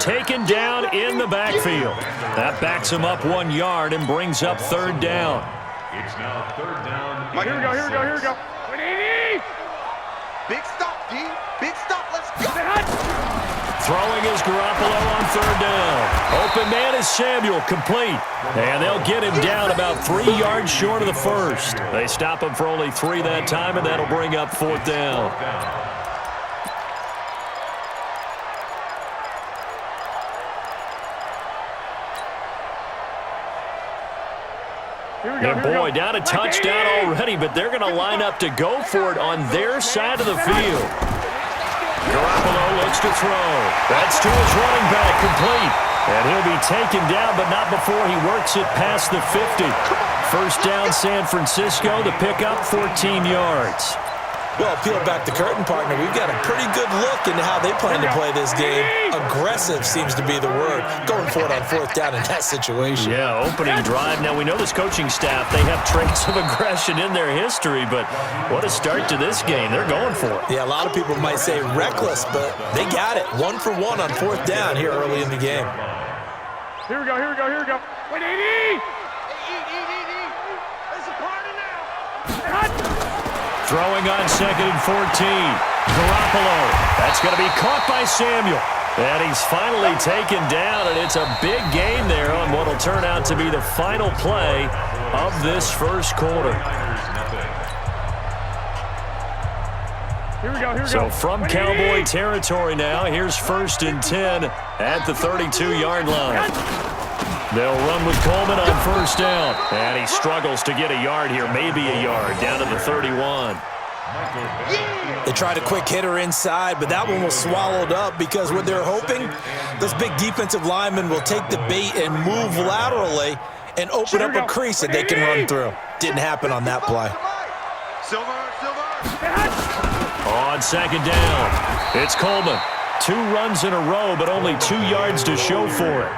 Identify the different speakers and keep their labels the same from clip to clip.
Speaker 1: Taken down in the backfield. That backs him up 1 yard and brings up third down.
Speaker 2: It's now third down.
Speaker 3: Here we go. 180.
Speaker 4: Big stop, D. Big stop. Let's go.
Speaker 1: Throwing is Garoppolo on third down. Open man is Samuel, complete. And they'll get him down about 3 yards short of the first. They stop him for only 3 that time, and that'll bring up fourth down. And boy, down a touchdown already, but they're going to line up to go for it on their side of the field. Garoppolo looks to throw. That's to his running back, complete. And he'll be taken down, but not before he works it past the 50. First down, San Francisco. The pickup, 14 yards.
Speaker 5: Well, peel back the curtain, partner. We've got a pretty good look into how they plan to play this game. Aggressive seems to be the word. Going for it on fourth down in that situation.
Speaker 1: Yeah, opening drive. Now, we know this coaching staff, they have traits of aggression in their history, but what a start to this game. They're going for it.
Speaker 5: Yeah, a lot of people might say reckless, but they got it. 1 for 1 on fourth down here early in the game.
Speaker 3: Here we go. 180. It's a party now.
Speaker 1: Throwing on 2nd and 14. Garoppolo. That's going to be caught by Samuel. And he's finally taken down, and it's a big gain there on what will turn out to be the final play of this first quarter.
Speaker 3: Here we go.
Speaker 1: So from Cowboy territory now, here's 1st and 10 at the 32-yard line. They'll run with Coleman on first down. And he struggles to get a yard here, maybe a yard, down to the 31.
Speaker 5: They tried a quick hitter inside, but that one was swallowed up because what they're hoping, those big defensive linemen will take the bait and move laterally and open up a crease that they can run through. Didn't happen on that play.
Speaker 4: Silver.
Speaker 1: On second down, it's Coleman. 2 runs in a row, but only 2 yards to show for it.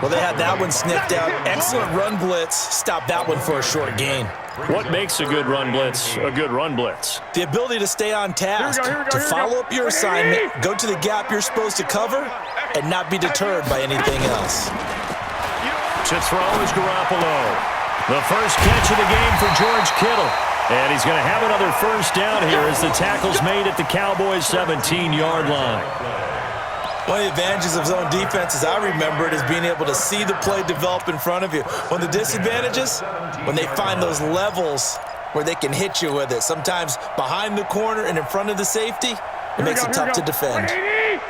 Speaker 5: Well, they had that one sniffed out. Excellent run blitz. Stopped that one for a short gain.
Speaker 1: What makes a good run blitz a good run blitz?
Speaker 5: The ability to stay on task, to follow up your assignment, go to the gap you're supposed to cover, and not be deterred by anything else.
Speaker 1: To throw is Garoppolo. The first catch of the game for George Kittle. And he's going to have another first down here as the tackle's made at the Cowboys' 17-yard line.
Speaker 5: One of the advantages of zone defense, as I remember it, is being able to see the play develop in front of you. One of the disadvantages, when they find those levels where they can hit you with it. Sometimes behind the corner and in front of the safety, it makes it tough to defend.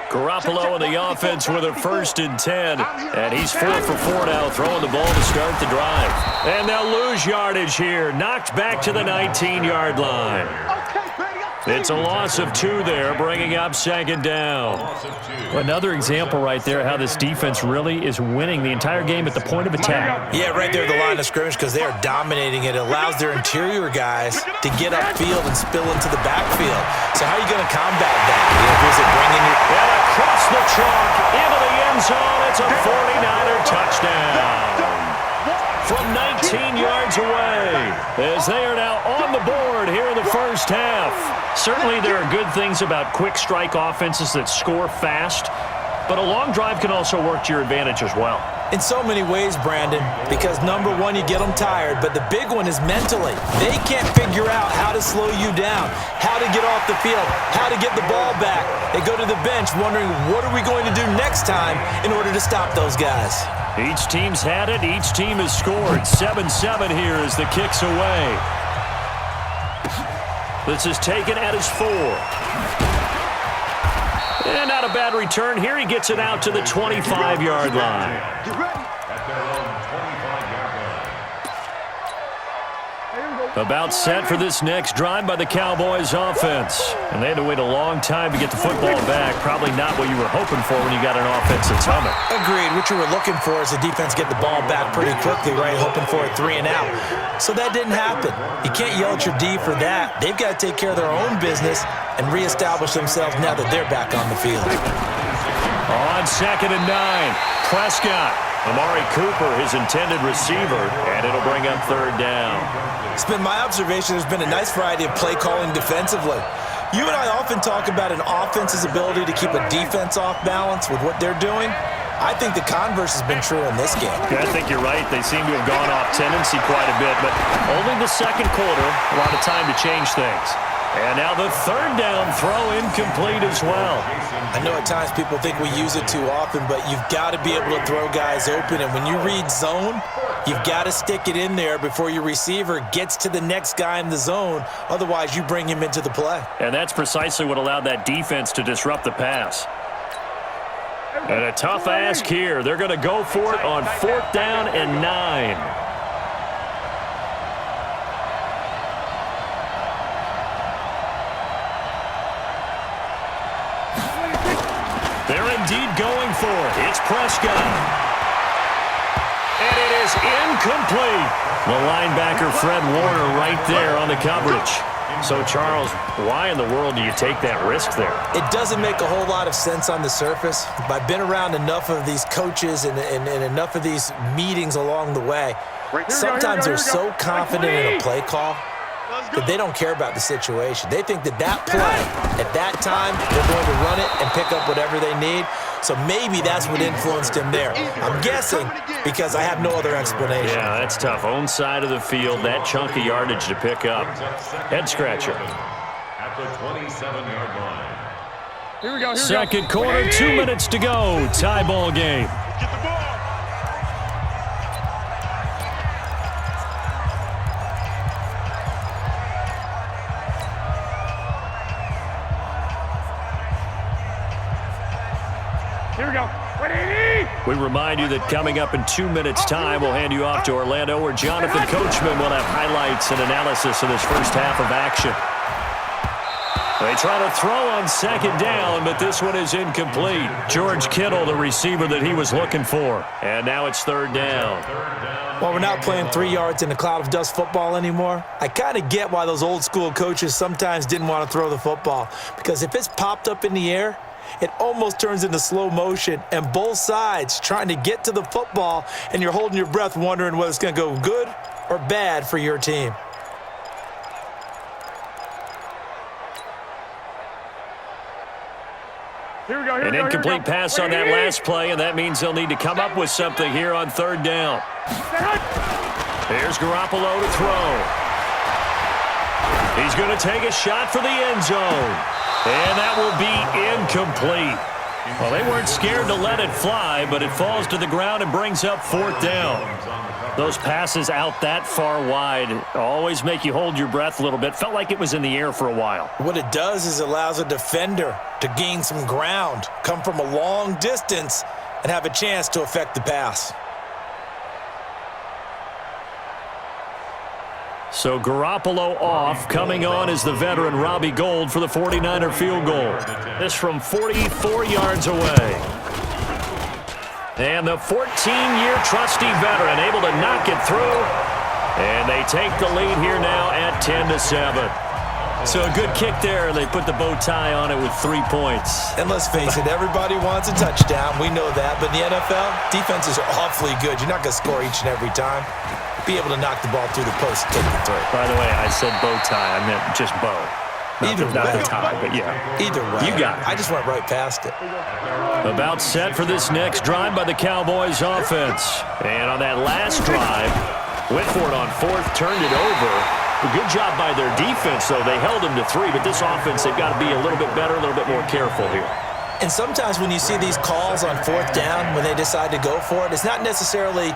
Speaker 1: Garoppolo in the offense with a 1st and 10. And he's 4 for 4 now, throwing the ball to start the drive. And they'll lose yardage here. Knocked back to the 19-yard line. It's a loss of 2 there, bringing up second down. Another example right there how this defense really is winning the entire game at the point of attack.
Speaker 5: Yeah, right there at the line of scrimmage because they are dominating it. It allows their interior guys to get upfield and spill into the backfield. So how are you going to combat that? Is it bringing you...
Speaker 1: And across the chalk, into the end zone, it's a 49er touchdown. From 19 yards away, as they are now on the board here in the first half. Certainly there are good things about quick strike offenses that score fast, but a long drive can also work to your advantage as well.
Speaker 5: In so many ways, Brandon, because number one, you get them tired, but the big one is mentally. They can't figure out how to slow you down, how to get off the field, how to get the ball back. They go to the bench wondering, what are we going to do next time in order to stop those guys?
Speaker 1: Each team's had it. Each team has scored. 7-7 here as the kick's away. This is taken at his 4. And not a bad return here. He gets it out to the 25-yard line.
Speaker 4: Get ready.
Speaker 1: About set for this next drive by the Cowboys offense. And they had to wait a long time to get the football back. Probably not what you were hoping for when you got an offense that's humming.
Speaker 5: Agreed. What you were looking for is the defense get the ball back pretty quickly, right? Hoping for a 3 and out. So that didn't happen. You can't yell at your D for that. They've got to take care of their own business and reestablish themselves now that they're back on the field.
Speaker 1: On 2nd and 9, Prescott. Amari Cooper, his intended receiver, and it'll bring up third down.
Speaker 5: It's been my observation there's been a nice variety of play calling defensively. You and I often talk about an offense's ability to keep a defense off balance with what they're doing. I think the converse has been true in this game.
Speaker 1: Yeah, I think you're right. They seem to have gone off tendency quite a bit, but only the second quarter, a lot of time to change things. And now the third down throw incomplete as well.
Speaker 5: I know at times people think we use it too often, but you've got to be able to throw guys open. And when you read zone, you've got to stick it in there before your receiver gets to the next guy in the zone. Otherwise, you bring him into the play.
Speaker 1: And that's precisely what allowed that defense to disrupt the pass. And a tough ask here. They're going to go for it on 4th down and 9. They're indeed going for it. It's Prescott. And it is incomplete. The linebacker, Fred Warner, right there on the coverage. So, Charles, why in the world do you take that risk there?
Speaker 5: It doesn't make a whole lot of sense on the surface. I've been around enough of these coaches and enough of these meetings along the way. Sometimes they're so confident in a play call that they don't care about the situation. They think that play, at that time, they're going to run it and pick up whatever they need. So maybe that's what influenced him there. I'm guessing because I have no other explanation.
Speaker 1: Yeah, that's tough. Own side of the field, that chunk of yardage to pick up. Head scratcher.
Speaker 2: At the 27-yard line.
Speaker 3: Here we go.
Speaker 1: Second quarter, 2 minutes to go. Tie ball game.
Speaker 3: Get the ball. Here we go. 180.
Speaker 1: We remind you that coming up in 2 minutes' time, we'll hand you off to Orlando, where Jonathan Coachman will have highlights and analysis of this first half of action. They try to throw on 2nd down, but this one is incomplete. George Kittle, the receiver that he was looking for. And now it's 3rd down.
Speaker 5: While we're not playing 3 yards in a cloud of dust football anymore, I kind of get why those old school coaches sometimes didn't want to throw the football. Because if it's popped up in the air, it almost turns into slow motion, and both sides trying to get to the football, and you're holding your breath wondering whether it's going to go good or bad for your team.
Speaker 3: Here we go.
Speaker 1: An incomplete pass on that last play, and that means they'll need to come up with something here on 3rd down. Here's Garoppolo to throw. He's going to take a shot for the end zone. And that will be incomplete. Well, they weren't scared to let it fly, but it falls to the ground and brings up 4th down. Those passes out that far wide always make you hold your breath a little bit. Felt like it was in the air for a while.
Speaker 5: What it does is it allows a defender to gain some ground, come from a long distance, and have a chance to affect the pass.
Speaker 1: So Garoppolo off. Coming on is the veteran Robbie Gould for the 49er field goal. This from 44 yards away. And the 14-year trusty veteran able to knock it through. And they take the lead here now at 10-7. So a good kick there. They put the bow tie on it with 3 points.
Speaker 5: And let's face it, everybody wants a touchdown. We know that. But in the NFL, defenses are awfully good. You're not going to score each and every time. Be able to knock the ball through the post and take the throw.
Speaker 1: By the way, I said bow tie. I meant just bow. Not the tie, but yeah.
Speaker 5: Either way.
Speaker 1: You got it.
Speaker 5: I just went right past it.
Speaker 1: About set for this next drive by the Cowboys offense. And on that last drive, went for it on 4th, turned it over. A good job by their defense, though. They held them to 3, but this offense, they've got to be a little bit better, a little bit more careful here.
Speaker 5: And sometimes when you see these calls on 4th down, when they decide to go for it, it's not necessarily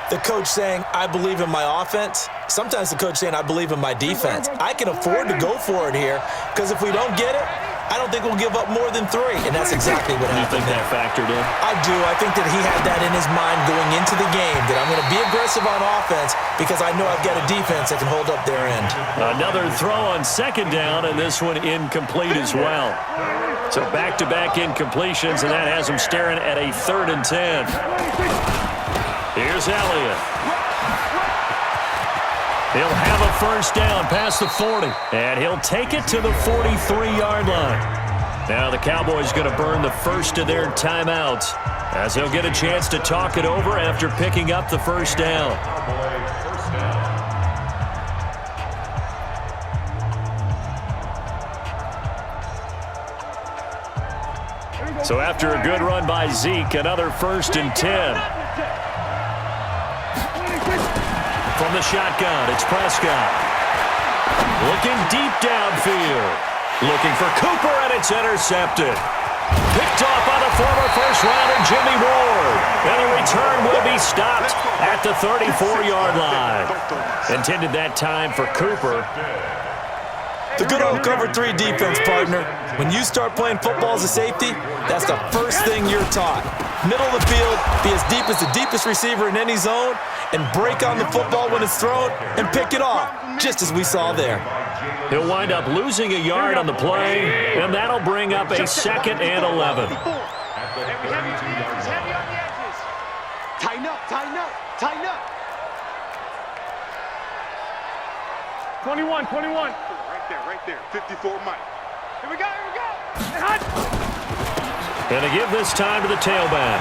Speaker 5: the coach saying, I believe in my offense. Sometimes the coach saying, I believe in my defense. I can afford to go for it here because if we don't get it, I don't think we'll give up more than 3. And that's exactly what happened.
Speaker 1: You think that factored in?
Speaker 5: I do. I think that he had that in his mind going into the game, that I'm going to be aggressive on offense because I know I've got a defense that can hold up their end.
Speaker 1: Another throw on 2nd down, and this one incomplete as well. So back-to-back incompletions, and that has them staring at a 3rd and 10. Here's Elliott. He'll have a first down past the 40, and he'll take it to the 43-yard line. Now the Cowboys going to burn the first of their timeouts as they'll get a chance to talk it over after picking up the first down. So after a good run by Zeke, another 1st and 10. From the shotgun, it's Prescott. Looking deep downfield. Looking for Cooper, and it's intercepted. Picked off by the former first-rounder Jimmy Ward. And the return will be stopped at the 34-yard line. Intended that time for Cooper.
Speaker 5: The good old cover 3 defense, partner. When you start playing football as a safety, that's the first thing you're taught. Middle of the field, be as deep as the deepest receiver in any zone, and break on the football when it's thrown and pick it off, just as we saw there.
Speaker 1: He'll wind up losing a yard on the play, and that'll bring up a 2nd and 11.
Speaker 4: Tighten up, tighten up, tighten up.
Speaker 3: 21.
Speaker 4: Right there. 54 Mike.
Speaker 3: Here we go.
Speaker 1: And to give this time to the tailback.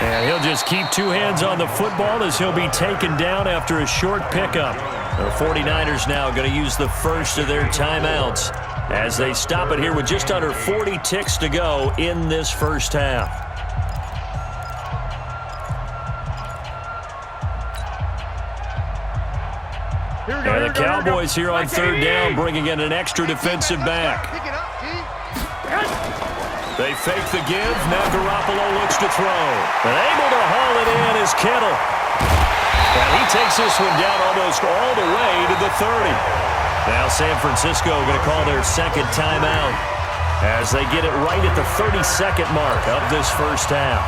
Speaker 1: And he'll just keep 2 hands on the football as he'll be taken down after a short pickup. The 49ers now going to use the first of their timeouts as they stop it here with just under 40 ticks to go in this first half. And the Cowboys here on 3rd down, bringing in an extra defensive back. They fake the give. Now Garoppolo looks to throw. And able to haul it in is Kittle. And he takes this one down almost all the way to the 30. Now San Francisco going to call their 2nd timeout as they get it right at the 32nd mark of this first half.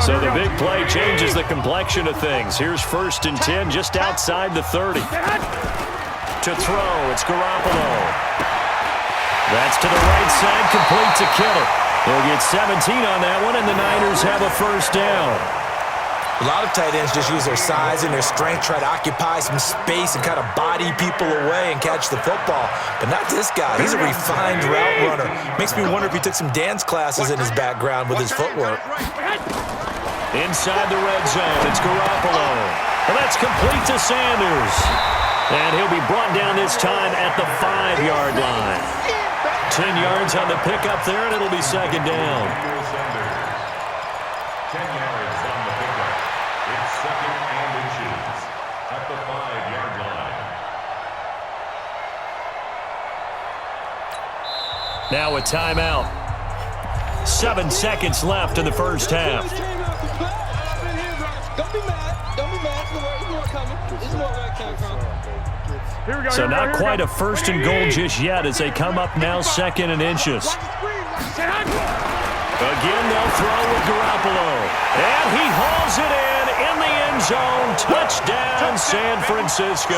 Speaker 1: So the big play changes the complexion of things. Here's 1st and 10 just outside the 30. To throw, it's Garoppolo. That's to the right side, complete to Kittle. He'll get 17 on that one, and the Niners have a 1st down.
Speaker 5: A lot of tight ends just use their size and their strength, try to occupy some space and kind of body people away and catch the football. But not this guy. He's a refined route runner. Makes me wonder if he took some dance classes in his background with his footwork.
Speaker 1: Inside the red zone, it's Garoppolo. And that's complete to Sanders. And he'll be brought down this time at the 5-yard line. 10 yards on the pickup there, and it'll be 2nd down.
Speaker 2: 10 yards on the pickup. It's 2nd and inches at the 5-yard line.
Speaker 1: Now a timeout. 7 seconds left in the first half.
Speaker 6: Don't be mad. There's more coming. There's more where it came from.
Speaker 1: So not quite a 1st and goal just yet as they come up now 2nd and inches. Again, they'll throw with Garoppolo. And he hauls it in the end zone. Touchdown, San Francisco.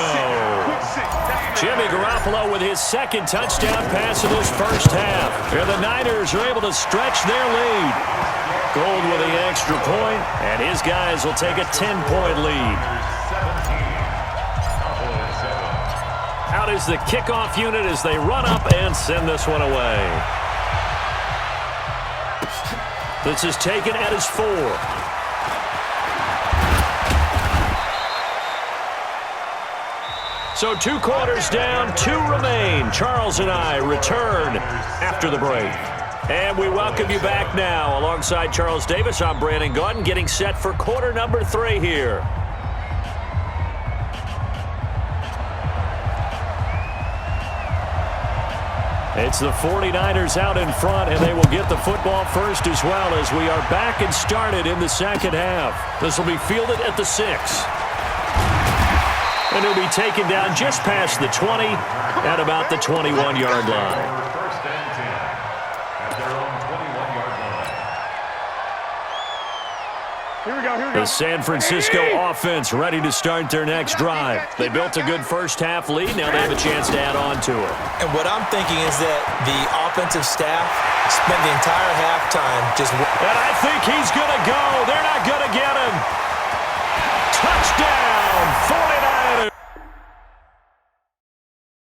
Speaker 1: Jimmy Garoppolo with his 2nd touchdown pass of this first half. And the Niners are able to stretch their lead. Gold with the extra point, and his guys will take a 10-point lead. Out is the kickoff unit as they run up and send this one away. This is taken at his 4. So 2 quarters down, 2 remain. Charles and I return after the break. And we welcome you back now. Alongside Charles Davis, I'm Brandon Gaudin, getting set for quarter number 3 here. It's the 49ers out in front, and they will get the football first as well as we are back and started in the second half. This will be fielded at the 6. And he'll be taken down just past the 20 at about the 21-yard line.
Speaker 2: First and 10 at their own 21-yard line.
Speaker 3: Here we go.
Speaker 1: The San Francisco offense ready to start their next drive. They built a good first half lead. Now they have a chance to add on to it.
Speaker 5: And what I'm thinking is that the offensive staff spent the entire halftime just...
Speaker 1: And I think he's going to go. They're not going to get him. Touchdown, 49ers.